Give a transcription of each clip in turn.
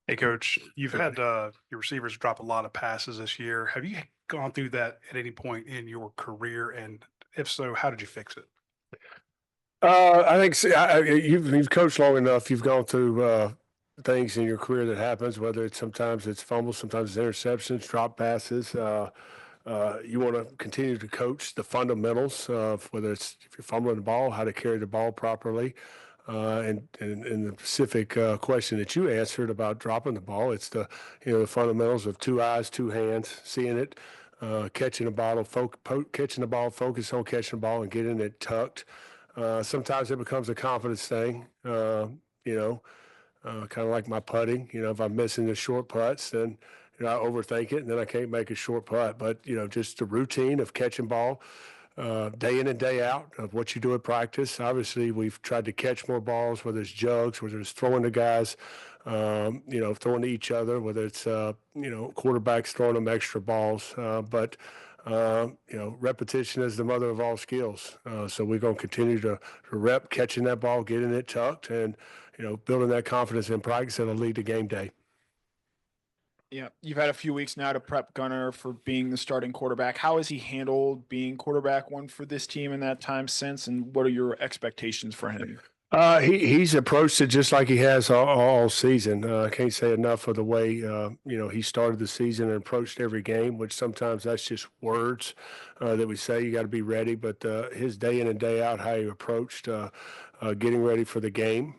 Hey, coach, you've had your receivers drop a lot of passes this year. Have you gone through that at any point in your career? And if so, how did you fix it? I think you've coached long enough. You've gone through things in your career that happens. Whether it's sometimes it's fumbles, sometimes it's interceptions, drop passes. You want to continue to coach the fundamentals of whether it's if you're fumbling the ball, how to carry the ball properly. And the specific question that you answered about dropping the ball, it's the fundamentals of two eyes, two hands, seeing it, catching the ball, catching the ball, focus on catching the ball, and getting it tucked. Sometimes it becomes a confidence thing. You know, kind of like my putting. If I'm missing the short putts, then I overthink it, and then I can't make a short putt. But just the routine of catching ball day in and day out of what you do at practice. Obviously, we've tried to catch more balls, whether it's jugs, whether it's throwing to guys, throwing to each other, whether it's quarterbacks throwing them extra balls. But repetition is the mother of all skills. So we're going to continue to rep catching that ball, getting it tucked, and building that confidence in practice that'll lead to game day. Yeah, you've had a few weeks now to prep Gunner for being the starting quarterback. How has he handled being quarterback one for this team in that time since, and what are your expectations for him? He's approached it just like he has all season. I can't say enough of the way he started the season and approached every game. Which sometimes that's just words that we say you got to be ready, but his day in and day out, how he approached getting ready for the game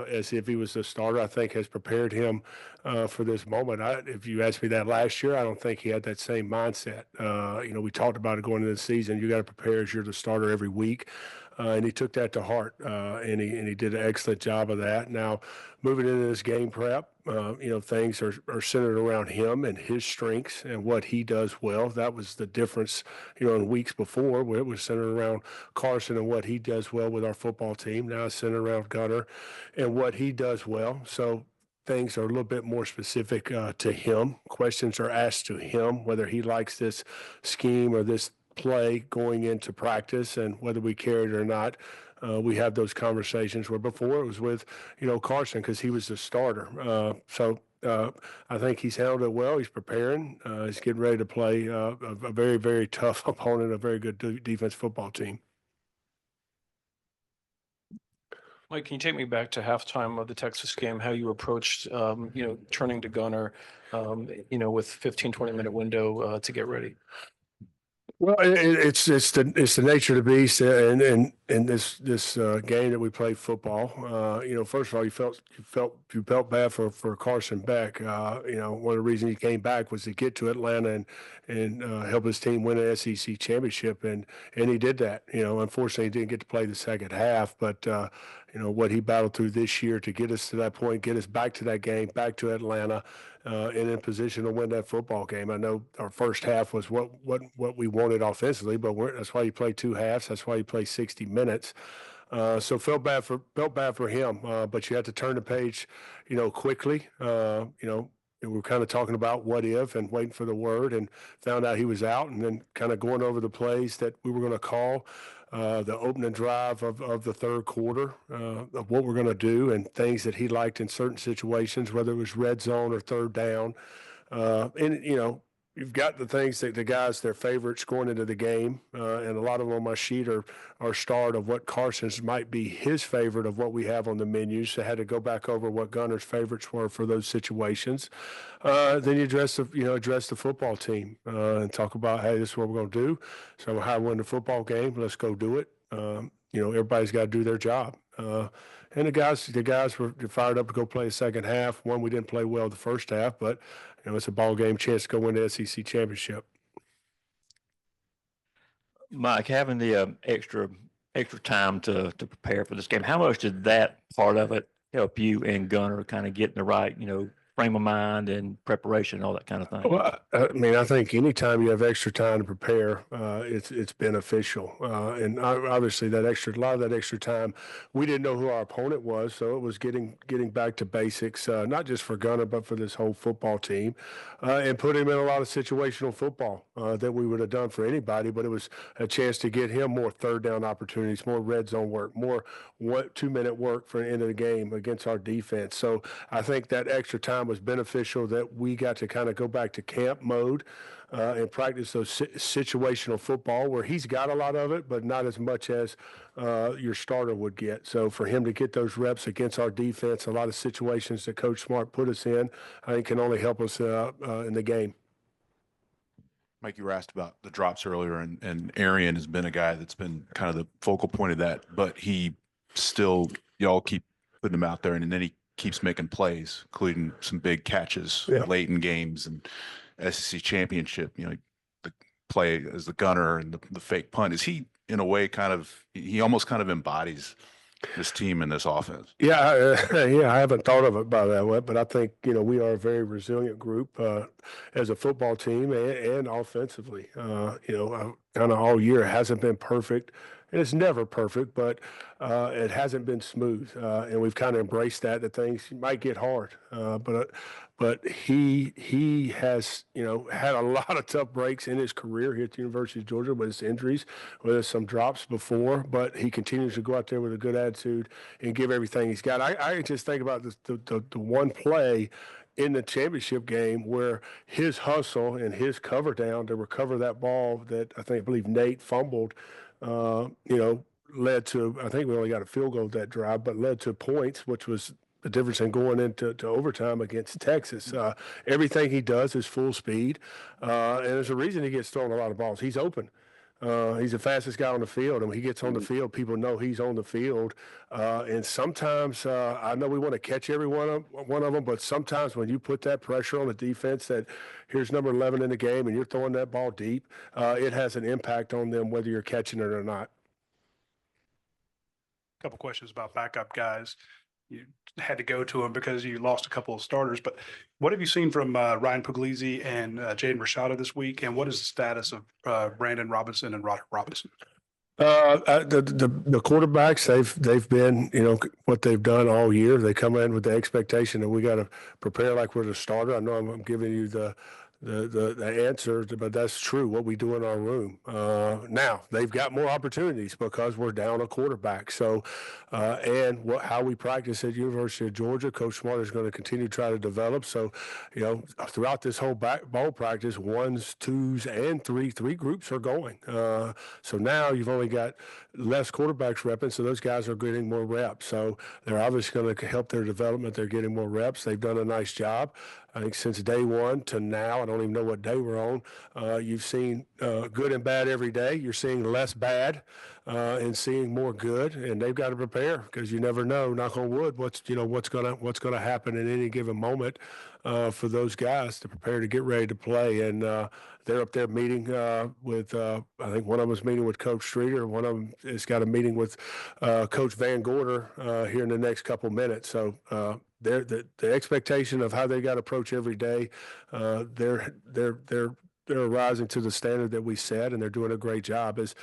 as if he was the starter, I think has prepared him for this moment. If you asked me that last year, I don't think he had that same mindset. We talked about it going into the season. You got to prepare as you're the starter every week. And he took that to heart, and he did an excellent job of that. Now, moving into this game prep, things are centered around him and his strengths and what he does well. That was the difference, in weeks before where it was centered around Carson and what he does well with our football team. Now it's centered around Gunner and what he does well. So things are a little bit more specific to him. Questions are asked to him whether he likes this scheme or this play going into practice and whether we carry it or not. We have those conversations where before it was with, Carson because he was the starter. I think he's handled it well. He's preparing. He's getting ready to play a very, very tough opponent, a very good defense football team. Mike, can you take me back to halftime of the Texas game, how you approached, turning to Gunner, with 15, 20-minute window to get ready? Well, it's the nature of the beast, and in this game that we played football. First of all, you felt bad for Carson Beck. One of the reasons he came back was to get to Atlanta and help his team win an SEC championship, and he did that. Unfortunately, he didn't get to play the second half, but what he battled through this year to get us to that point, get us back to that game, back to Atlanta, and in position to win that football game. I know our first half was what we wanted offensively, but that's why you play two halves. That's why you play 60 minutes. So felt bad for him, but you had to turn the page, quickly. We were kind of talking about what if and waiting for the word, and found out he was out, and then kind of going over the plays that we were going to call. The opening drive of the third quarter, of what we're going to do and things that he liked in certain situations, whether it was red zone or third down. And you've got the things that the guys, their favorites going into the game, and a lot of them on my sheet are starred of what Carson's might be his favorite of what we have on the menu. So I had to go back over what Gunner's favorites were for those situations. Then you address the football team and talk about, hey, this is what we're going to do. So how we win the football game. Let's go do it. Everybody's got to do their job. And the guys were fired up to go play the second half. One, we didn't play well the first half, but it's a ball game chance to go win the SEC championship. Mike, having the extra time to prepare for this game, how much did that part of it help you and Gunner kind of get in the right, frame of mind and preparation and all that kind of thing? Well, I think anytime you have extra time to prepare, it's beneficial. And obviously a lot of that extra time, we didn't know who our opponent was, so it was getting back to basics, not just for Gunner, but for this whole football team, and put him in a lot of situational football that we would have done for anybody. But it was a chance to get him more third down opportunities, more red zone work, more 2-minute work for the end of the game against our defense. So I think that extra time overtime was beneficial that we got to kind of go back to camp mode and practice those situational football where he's got a lot of it, but not as much as your starter would get. So for him to get those reps against our defense, a lot of situations that Coach Smart put us in, I think can only help us in the game. Mike, you were asked about the drops earlier, and Arian has been a guy that's been kind of the focal point of that, but he still, y'all keep putting him out there, and then he keeps making plays, including some big catches late in games and SEC championship, the play as the gunner and the fake punt. Is he, in a way, he almost kind of embodies this team and this offense? Yeah, I haven't thought of it by that way, but I think, we are a very resilient group as a football team and offensively. Kind of all year, it hasn't been perfect. And it's never perfect, but it hasn't been smooth. And we've kind of embraced that things might get hard. But he has, had a lot of tough breaks in his career here at the University of Georgia with his injuries, with some drops before, but he continues to go out there with a good attitude and give everything he's got. I just think about the one play in the championship game where his hustle and his cover down to recover that ball that I believe Nate fumbled, led to, I think we only got a field goal that drive, but led to points, which was the difference in going into overtime against Texas. Everything he does is full speed, and there's a reason he gets thrown a lot of balls. He's open. He's the fastest guy on the field, and when he gets on the field, people know he's on the field. And sometimes, I know we want to catch every one of them, but sometimes when you put that pressure on the defense that here's number 11 in the game and you're throwing that ball deep, it has an impact on them whether you're catching it or not. A couple questions about backup guys. You had to go to him because you lost a couple of starters, but what have you seen from Ryan Puglisi and Jaden Rashada this week? And what is the status of Brandon Robinson and Roderick Robinson? The quarterbacks, they've been, what they've done all year. They come in with the expectation that we got to prepare like we're the starter. I know I'm giving you the answer, but that's true, what we do in our room. Now, they've got more opportunities because we're down a quarterback. So, how we practice at University of Georgia, Coach Smart is going to continue to try to develop. So, throughout this whole ball practice, 1s, 2s, and 3 groups are going. So now you've only got less quarterbacks repping, so those guys are getting more reps. So they're obviously going to help their development. They're getting more reps. They've done a nice job. I think since day one to now, I don't even know what day we're on, you've seen good and bad every day. You're seeing less bad and seeing more good, and they've got to prepare because you never know, knock on wood, what's gonna happen in any given moment for those guys to prepare to get ready to play. And they're up there meeting with, I think one of them is meeting with Coach Streeter. One of them has got a meeting with Coach Van Gorder here in the next couple minutes. So the expectation of how they got to approach every day, they're rising to the standard that we set, and they're doing a great job. As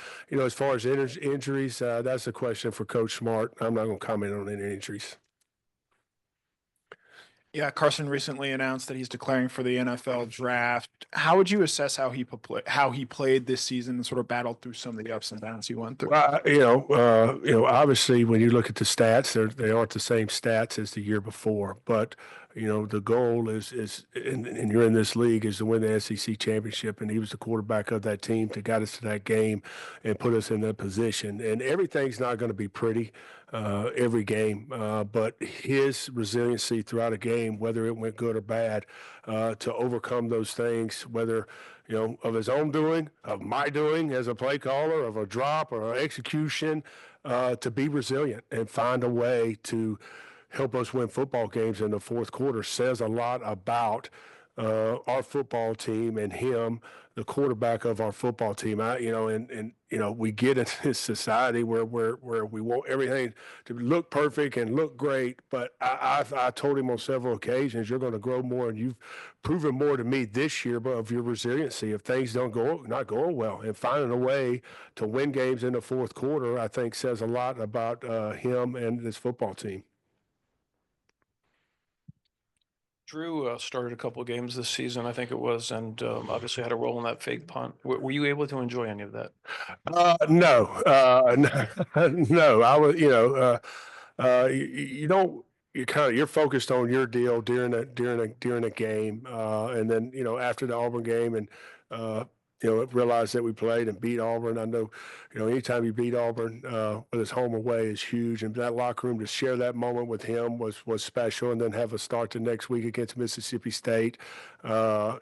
far as injuries, that's a question for Coach Smart. I'm not going to comment on any injuries. Yeah, Carson recently announced that he's declaring for the NFL draft. How would you assess how he played this season and sort of battled through some of the ups and downs he went through? Well, obviously, when you look at the stats, they aren't the same stats as the year before. But the goal is, and you're in this league, is to win the SEC championship. And he was the quarterback of that team to got us to that game and put us in that position. And everything's not going to be pretty every game, but his resiliency throughout a game, whether it went good or bad, to overcome those things, whether of his own doing, of my doing as a play caller, of a drop or an execution, to be resilient and find a way to help us win football games in the fourth quarter says a lot about our football team and him, the quarterback of our football team. We get into this society where we want everything to look perfect and look great. But I told him on several occasions, you're going to grow more, and you've proven more to me this year of your resiliency. If things not going well, and finding a way to win games in the fourth quarter, I think says a lot about him and this football team. Drew started a couple of games this season, I think it was, and obviously had a role in that fake punt. Were you able to enjoy any of that? No. I was, you don't you're focused on your deal during a game, and then after the Auburn game, and realized that we played and beat Auburn. I know, anytime you beat Auburn, whether it's home or away, is huge. And that locker room, to share that moment with him was special. And then have a start the next week against Mississippi State. I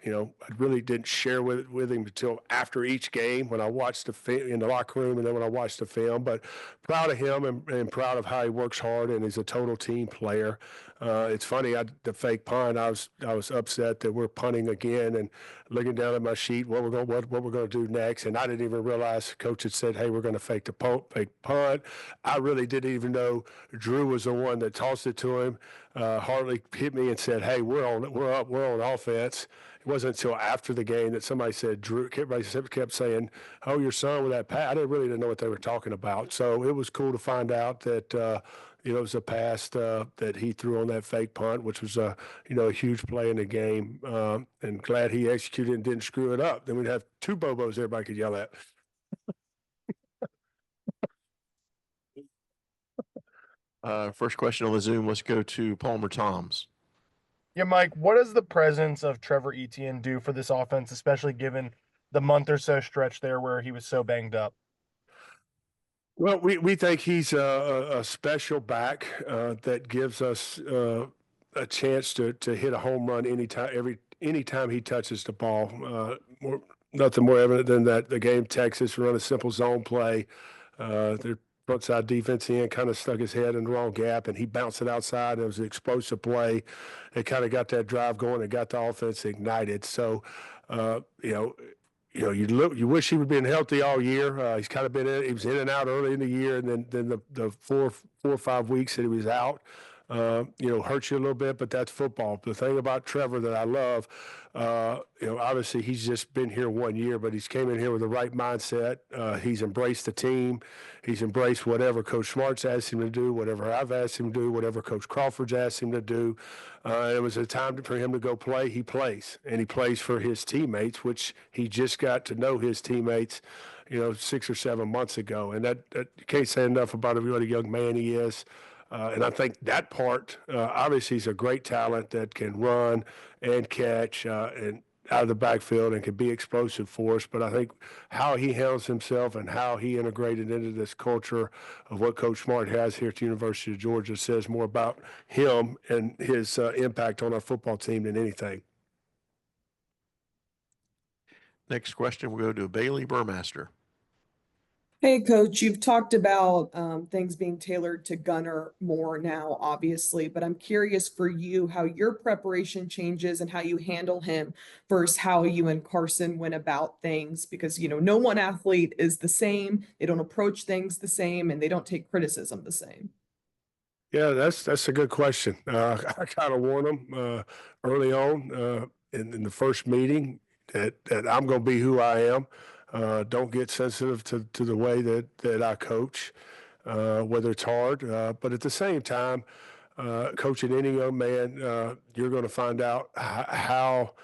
really didn't share with him until after each game when I watched in the locker room, and then when I watched the film. But proud of him, and proud of how he works hard, and he's a total team player. It's funny, the fake punt, I was upset that we're punting again, and looking down at my sheet what we're going to do next, and I didn't even realize Coach had said, "Hey, we're going to fake punt." I really didn't even know Drew was the one that tossed it to him. Hartley hit me and said, "Hey, we're on offense." It wasn't until after the game that somebody said, everybody kept saying, "Oh, your son with that pass." I didn't know what they were talking about. So it was cool to find out that it was a pass that he threw on that fake punt, which was a huge play in the game. And glad he executed and didn't screw it up. Then we'd have two Bobos everybody could yell at. First question on the Zoom. Let's go to Palmer Toms. Yeah, Mike, what does the presence of Trevor Etienne do for this offense, especially given the month or so stretch there where he was so banged up? Well, we think he's a special back that gives us a chance to hit a home run anytime he touches the ball. Nothing more evident than that the game Texas run a simple zone play. Their front side defense end kind of stuck his head in the wrong gap, and he bounced it outside. It was an explosive play. It kind of got that drive going and got the offense ignited. So, you wish he would have been healthy all year. He's kind of he was in and out early in the year, and then the 4 or 5 weeks that he was out, hurts you a little bit, but that's football. The thing about Trevor that I love, obviously he's just been here 1 year, but he's came in here with the right mindset. He's embraced the team. He's embraced whatever Coach Smart's asked him to do, whatever I've asked him to do, whatever Coach Crawford's asked him to do. It was a time for him to go play. He plays, and he plays for his teammates, which he just got to know his teammates, 6 or 7 months ago. And that you can't say enough about what a young man he is. And I think that part, obviously he's a great talent that can run and catch and out of the backfield and can be explosive for us. But I think how he handles himself and how he integrated into this culture of what Coach Smart has here at the University of Georgia says more about him and his impact on our football team than anything. Next question, we'll go to Bailey Burmaster. Hey, Coach, you've talked about things being tailored to Gunner more now, obviously, but I'm curious for you how your preparation changes and how you handle him versus how you and Carson went about things, because, no one athlete is the same. They don't approach things the same, and they don't take criticism the same. Yeah, that's a good question. I kind of warned him early on in the first meeting that I'm going to be who I am. Don't get sensitive to the way that I coach, whether it's hard. But at the same time, coaching any young man, you're going to find out how,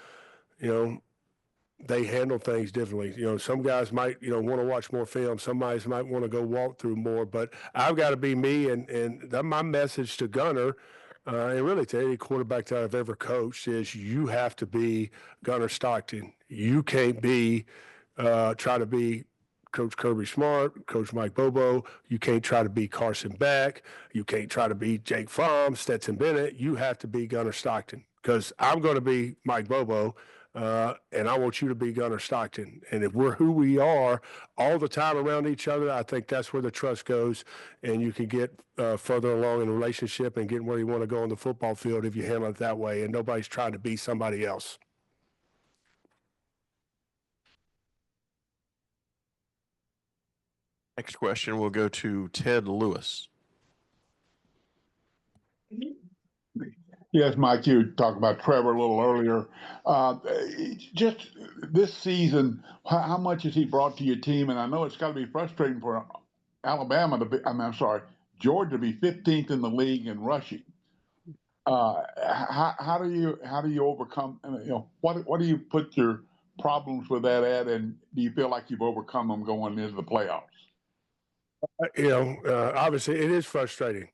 they handle things differently. Some guys might, want to watch more film. Some guys might want to go walk through more. But I've got to be me, and my message to Gunner, and really to any quarterback that I've ever coached, is you have to be Gunner Stockton. You can't try to be Coach Kirby Smart, Coach Mike Bobo. You can't try to be Carson Beck. You can't try to be Jake Fromm, Stetson Bennett. You have to be Gunner Stockton, because I'm going to be Mike Bobo, and I want you to be Gunner Stockton. And if we're who we are all the time around each other, I think that's where the trust goes, and you can get further along in a relationship and get where you want to go on the football field if you handle it that way, and nobody's trying to be somebody else. Next question, we'll go to Ted Lewis. Yes, Mike, you talked about Trevor a little earlier. Just this season, how much has he brought to your team? And I know it's got to be frustrating for Georgia to be 15th in the league in rushing. How do you overcome? What do you put your problems with that at? And do you feel like you've overcome them going into the playoffs? Obviously it is frustrating.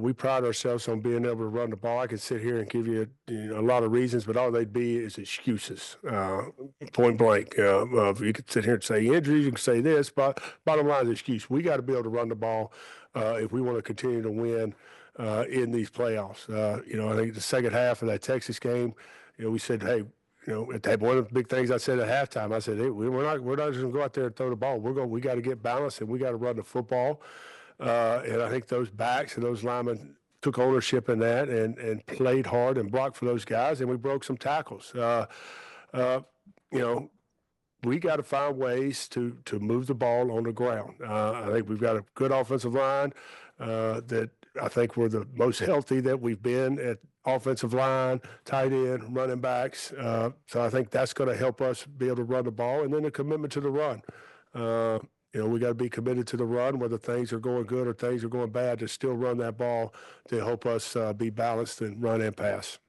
We pride ourselves on being able to run the ball. I could sit here and give you, a lot of reasons, but all they'd be is excuses, point blank. You could sit here and say injuries, you can say this, but bottom line is excuse. We got to be able to run the ball if we want to continue to win in these playoffs. I think the second half of that Texas game, we said, hey, one of the big things I said at halftime, I said, hey, we're not just gonna go out there and throw the ball. We got to get balanced and we got to run the football. And I think those backs and those linemen took ownership in that and played hard and blocked for those guys, and we broke some tackles. We got to find ways to move the ball on the ground. I think we've got a good offensive line that I think we're the most healthy that we've been at offensive line, tight end, running backs. So I think that's going to help us be able to run the ball, and then a commitment to the run. We got to be committed to the run, whether things are going good or things are going bad, to still run that ball to help us be balanced and run and pass.